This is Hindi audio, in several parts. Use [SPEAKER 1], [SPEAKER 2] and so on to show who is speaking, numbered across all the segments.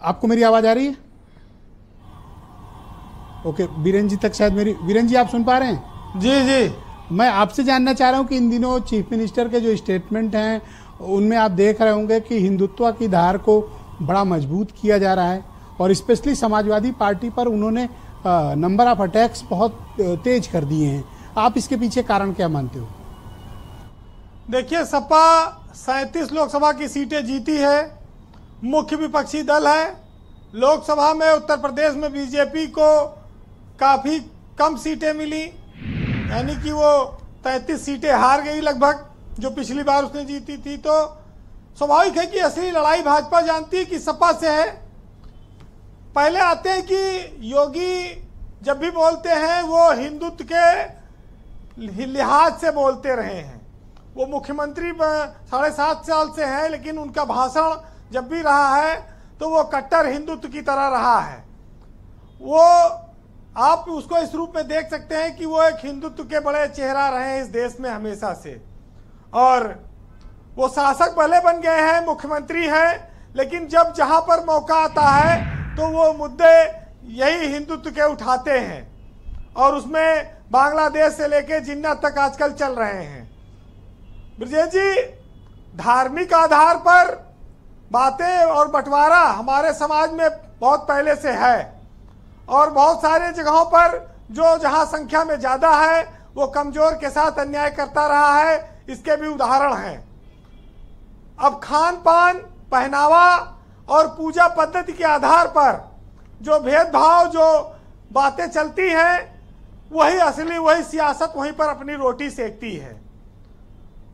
[SPEAKER 1] आपको मेरी आवाज आ रही है? ओके, बीरेन जी तक शायद मेरी, बीरेन जी आप सुन पा रहे हैं?
[SPEAKER 2] जी जी।
[SPEAKER 1] मैं आपसे जानना चाह रहा हूं कि इन दिनों चीफ मिनिस्टर के जो स्टेटमेंट हैं उनमें आप देख रहे होंगे कि हिंदुत्व की धार को बड़ा मजबूत किया जा रहा है और स्पेशली समाजवादी पार्टी पर उन्होंने नंबर ऑफ अटैक्स बहुत तेज कर दिए हैं। आप इसके पीछे कारण क्या मानते हो?
[SPEAKER 2] देखिए, सपा 37 लोकसभा की सीटें जीती है, मुख्य विपक्षी दल है। लोकसभा में उत्तर प्रदेश में बीजेपी को काफ़ी कम सीटें मिली, यानी कि वो 33 सीटें हार गई लगभग, जो पिछली बार उसने जीती थी। तो स्वाभाविक है कि असली लड़ाई भाजपा जानती है कि सपा से है। पहले आते हैं कि योगी जब भी बोलते हैं वो हिंदुत्व के लिहाज से बोलते रहे हैं। वो मुख्यमंत्री 7.5 साल से हैं, लेकिन उनका भाषण जब भी रहा है तो वो कट्टर हिंदुत्व की तरह रहा है। वो आप उसको इस रूप में देख सकते हैं कि वो एक हिंदुत्व के बड़े चेहरा रहे हैं इस देश में हमेशा से, और वो शासक भले बन गए हैं, मुख्यमंत्री हैं, लेकिन जब जहां पर मौका आता है तो वो मुद्दे यही हिंदुत्व के उठाते हैं, और उसमें बांग्लादेश से लेके जिन्ना तक आजकल चल रहे हैं। ब्रजेश जी, धार्मिक आधार पर बातें और बंटवारा हमारे समाज में बहुत पहले से है, और बहुत सारे जगहों पर जो जहां संख्या में ज्यादा है वो कमजोर के साथ अन्याय करता रहा है, इसके भी उदाहरण हैं। अब खान पान, पहनावा और पूजा पद्धति के आधार पर जो भेदभाव, जो बातें चलती हैं, वही असली, वही सियासत वहीं पर अपनी रोटी सेकती है।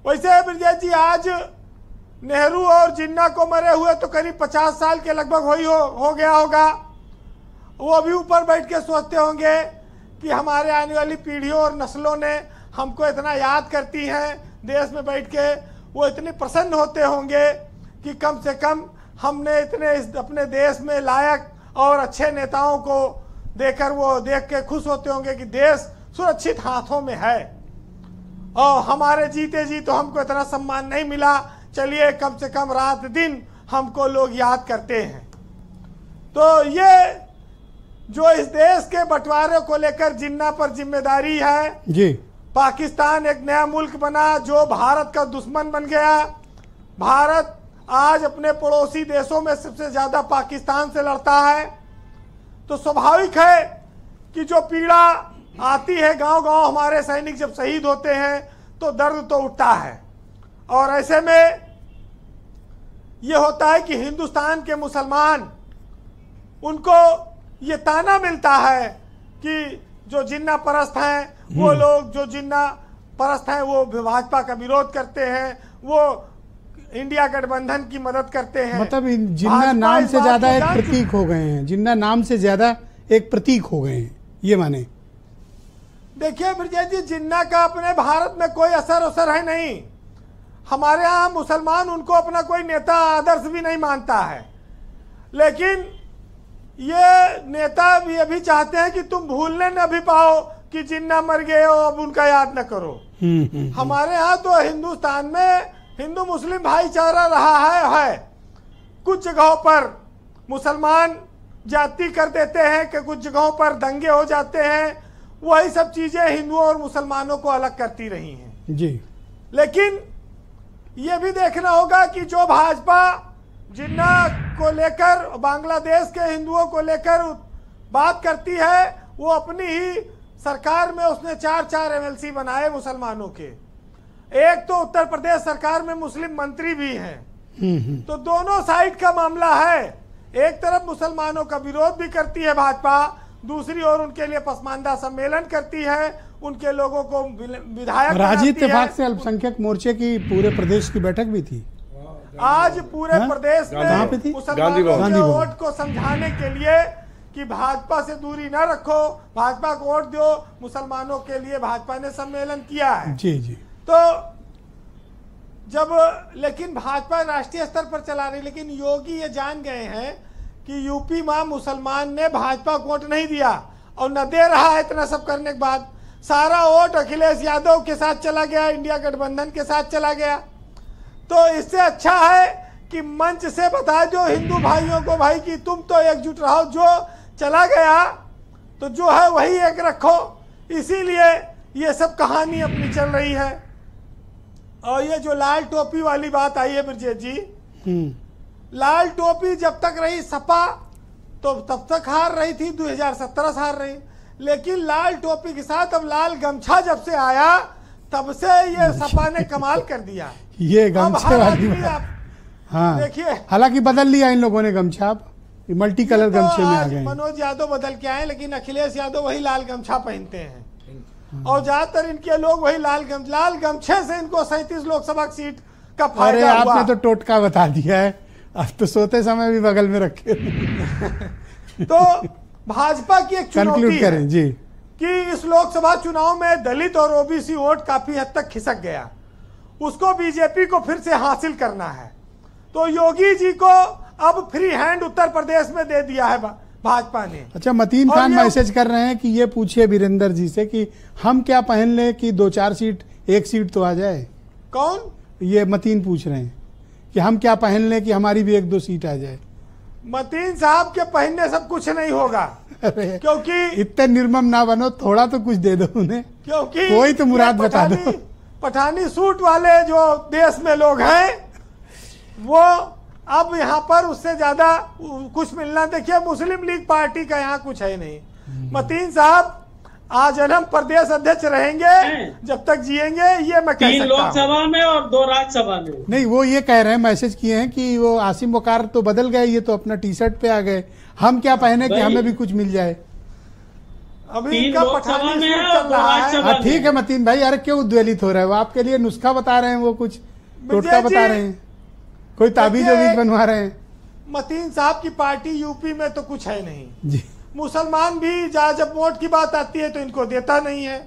[SPEAKER 2] वैसे ब्रजेश जी, आज नेहरू और जिन्ना को मरे हुए तो करीब 50 साल के लगभग हो गया होगा। वो अभी ऊपर बैठ के सोचते होंगे कि हमारे आने वाली पीढ़ियों और नस्लों ने हमको इतना याद करती हैं, देश में बैठ के वो इतने प्रसन्न होते होंगे कि कम से कम हमने इतने अपने देश में लायक और अच्छे नेताओं को देकर वो देख के खुश होते होंगे कि देश सुरक्षित हाथों में है, और हमारे जीते जी तो हमको इतना सम्मान नहीं मिला, चलिए कम से कम रात दिन हमको लोग याद करते हैं। तो ये जो इस देश के बंटवारे को लेकर जिन्ना पर जिम्मेदारी है
[SPEAKER 1] जी।
[SPEAKER 2] पाकिस्तान एक नया मुल्क बना जो भारत का दुश्मन बन गया। भारत आज अपने पड़ोसी देशों में सबसे ज्यादा पाकिस्तान से लड़ता है, तो स्वाभाविक है कि जो पीड़ा आती है गांव-गांव, हमारे सैनिक जब शहीद होते हैं तो दर्द तो उठता है। और ऐसे में ये होता है कि हिंदुस्तान के मुसलमान, उनको ये ताना मिलता है कि जो जिन्ना परस्त हैं वो लोग, जो जिन्ना परस्त हैं वो भाजपा का विरोध करते हैं, वो इंडिया गठबंधन की मदद करते हैं।
[SPEAKER 1] मतलब जिन्ना नाम से ज्यादा एक प्रतीक हो गए हैं, जिन्ना नाम से ज्यादा एक प्रतीक हो गए हैं, ये माने।
[SPEAKER 2] देखिए ब्रजेश जी, जिन्ना का अपने भारत में कोई असर है नहीं। हमारे यहाँ मुसलमान उनको अपना कोई नेता आदर्श भी नहीं मानता है, लेकिन ये नेता भी अभी चाहते हैं कि तुम भूलने न भी पाओ कि जिन्ना मर गए हो, अब उनका याद न करो। हमारे यहाँ तो हिंदुस्तान में हिंदू मुस्लिम भाईचारा रहा है। कुछ जगहों पर मुसलमान जाति कर देते हैं कि कुछ जगहों पर दंगे हो जाते हैं, वही सब चीजें हिंदुओं और मुसलमानों को अलग करती रही हैं
[SPEAKER 1] जी।
[SPEAKER 2] लेकिन ये भी देखना होगा कि जो भाजपा जिन्ना को लेकर, बांग्लादेश के हिंदुओं को लेकर बात करती है, वो अपनी ही सरकार में उसने 4 एमएलसी बनाए मुसलमानों के। एक तो उत्तर प्रदेश सरकार में मुस्लिम मंत्री भी हैं। तो दोनों साइड का मामला है। एक तरफ मुसलमानों का विरोध भी करती है भाजपा, दूसरी ओर उनके लिए पसमानदा सम्मेलन करती है, उनके लोगों को विधायक
[SPEAKER 1] राजी इत्तेफाक से अल्पसंख्यक मोर्चे की पूरे प्रदेश की बैठक भी थी
[SPEAKER 2] आज पूरे प्रदेश में मुसलमानों के वोट को समझाने के लिए कि भाजपा से दूरी न रखो, भाजपा को वोट दो, मुसलमानों के लिए भाजपा ने सम्मेलन किया है।
[SPEAKER 1] जी जी।
[SPEAKER 2] तो जब लेकिन भाजपा राष्ट्रीय स्तर पर चला रही, लेकिन योगी ये जान गए हैं कि यूपी में मुसलमान ने भाजपा को वोट नहीं दिया और न दे रहा है। इतना सब करने के बाद सारा वोट अखिलेश यादव के साथ चला गया, इंडिया गठबंधन के साथ चला गया। तो इससे अच्छा है कि मंच से बता दो हिंदू भाइयों को भाई कि तुम तो एकजुट रहो, जो चला गया तो जो है वही एक रखो। इसीलिए ये सब कहानी अपनी चल रही है। और ये जो लाल टोपी वाली बात आई है ब्रजेश जी, लाल टोपी जब तक रही सपा तो तब तक हार रही थी, 2017 से हार रही, लेकिन लाल टोपी के साथ अब लाल गमछा जब से आया तब से ये सपा ने कमाल कर दिया।
[SPEAKER 1] ये गमछे वाली बात, हाँ
[SPEAKER 2] देखिए,
[SPEAKER 1] हालांकि बदल लिया इन लोगों ने गमछा, मल्टी कलर गमछे में आ गए।
[SPEAKER 2] मनोज यादव बदल के आए, लेकिन अखिलेश यादव वही लाल गमछा पहनते हैं और ज्यादातर इनके लोग वही लाल गमछे से इनको 37 लोकसभा सीट का फायदा हुआ।
[SPEAKER 1] आपने तो टोटका बता दिया है, अब तो सोते समय भी बगल में रखे।
[SPEAKER 2] तो भाजपा की एक चुनौती है
[SPEAKER 1] जी
[SPEAKER 2] कि इस लोकसभा चुनाव में दलित और ओबीसी वोट काफी हद तक खिसक गया, उसको बीजेपी को फिर से हासिल करना है। तो योगी जी को अब फ्री हैंड उत्तर प्रदेश में दे दिया है भाजपा ने।
[SPEAKER 1] अच्छा, मतीन खान मैसेज कर रहे हैं कि ये पूछिए वीरेंद्र जी से कि हम क्या पहन लें कि 2-4 सीट, 1 सीट तो आ जाए।
[SPEAKER 2] कौन?
[SPEAKER 1] ये मतीन पूछ रहे हैं कि हम क्या पहन लें कि हमारी भी 1-2 सीट आ जाए।
[SPEAKER 2] मतीन साहब के पहनने सब कुछ नहीं होगा, क्योंकि
[SPEAKER 1] इतने निर्मम ना बनो, थोड़ा तो कुछ दे दो उन्हें,
[SPEAKER 2] क्योंकि
[SPEAKER 1] कोई तो मुराद बता दो।
[SPEAKER 2] पठानी सूट वाले जो देश में लोग हैं वो अब यहाँ पर उससे ज्यादा कुछ मिलना। देखिए, मुस्लिम लीग पार्टी का यहाँ कुछ है नहीं। मतीन साहब आजन्म प्रदेश अध्यक्ष रहेंगे जब तक जिएंगे, ये मैं कह सकता हूं।
[SPEAKER 3] 3 लोकसभा में और 2 राज्यसभा में।
[SPEAKER 1] नहीं, वो ये कह रहे हैं, मैसेज किए हैं कि वो आसिम वकार तो बदल गए, ये तो अपना टी-शर्ट पे आ गए, हम क्या पहने कि हमें भी कुछ मिल जाए।
[SPEAKER 2] अभी इनका पठानी सूट चल रहा है।
[SPEAKER 1] हाँ ठीक है मतीन भाई, अरे क्यों उद्वेलित हो रहे हो? आपके लिए नुस्खा बता रहे हैं, वो कुछ टोटका बता रहे हैं, कोई ताबीज बनवा रहे हैं।
[SPEAKER 2] मतीन साहब की पार्टी यूपी में तो कुछ है नहीं
[SPEAKER 1] जी।
[SPEAKER 2] मुसलमान भी जब वोट की बात आती है तो इनको देता नहीं है,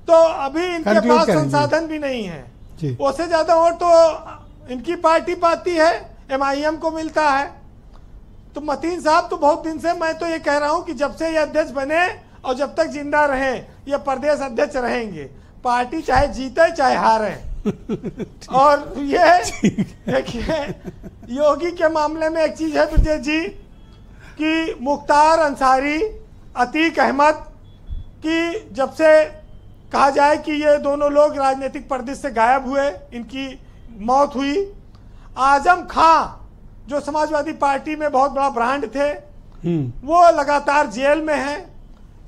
[SPEAKER 2] तो अभी इनके पास संसाधन भी नहीं है। उससे ज्यादा वोट तो इनकी पार्टी पाती है, MIM को मिलता है। तो मतीन साहब तो बहुत दिन से, मैं तो ये कह रहा हूं कि जब से ये अध्यक्ष बने और जब तक जिंदा रहे ये प्रदेश अध्यक्ष रहेंगे, पार्टी चाहे जीते चाहे हारे। और ये देखिए, योगी के मामले में एक चीज है ब्रजेश जी कि मुख्तार अंसारी, अतीक अहमद की जब से कहा जाए कि ये दोनों लोग राजनीतिक पर्दे से गायब हुए, इनकी मौत हुई। आजम खां जो समाजवादी पार्टी में बहुत बड़ा ब्रांड थे, वो लगातार जेल में हैं।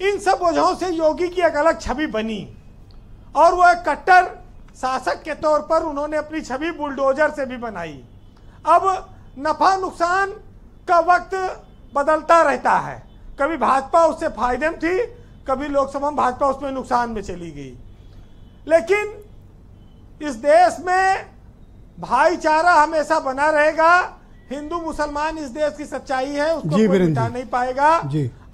[SPEAKER 2] इन सब वजहों से योगी की एक अलग छवि बनी और वो एक कट्टर शासक के तौर पर उन्होंने अपनी छवि बुलडोजर से भी बनाई। अब नफा नुकसान का वक्त बदलता रहता है, कभी भाजपा उससे फायदे में थी, कभी लोकसभा में भाजपा उसमें नुकसान में चली गई। लेकिन इस देश में भाईचारा हमेशा बना रहेगा। हिंदू मुसलमान इस देश की सच्चाई है, उसको कोई मिटा नहीं पाएगा।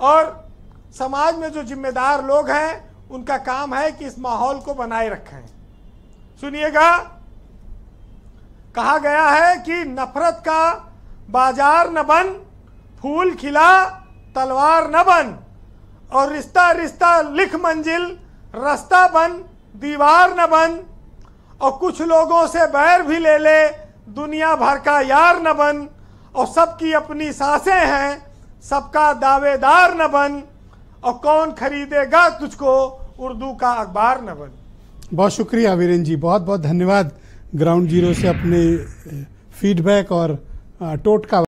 [SPEAKER 2] और समाज में जो जिम्मेदार लोग हैं उनका काम है कि इस माहौल को बनाए रखें। सुनिएगा, कहा गया है कि नफरत का बाजार न बन, फूल खिला तलवार न बन, और रिश्ता रिश्ता लिख मंजिल, रास्ता बन दीवार न बन, और कुछ लोगों से बैर भी ले ले, दुनिया भर का यार न बन, और सबकी अपनी सांसें हैं, सबका दावेदार न बन, और कौन खरीदेगा तुझको, उर्दू का अखबार न बन।
[SPEAKER 1] बहुत शुक्रिया वीरेंद्र जी, बहुत बहुत धन्यवाद ग्राउंड जीरो से अपने फीडबैक और टोटका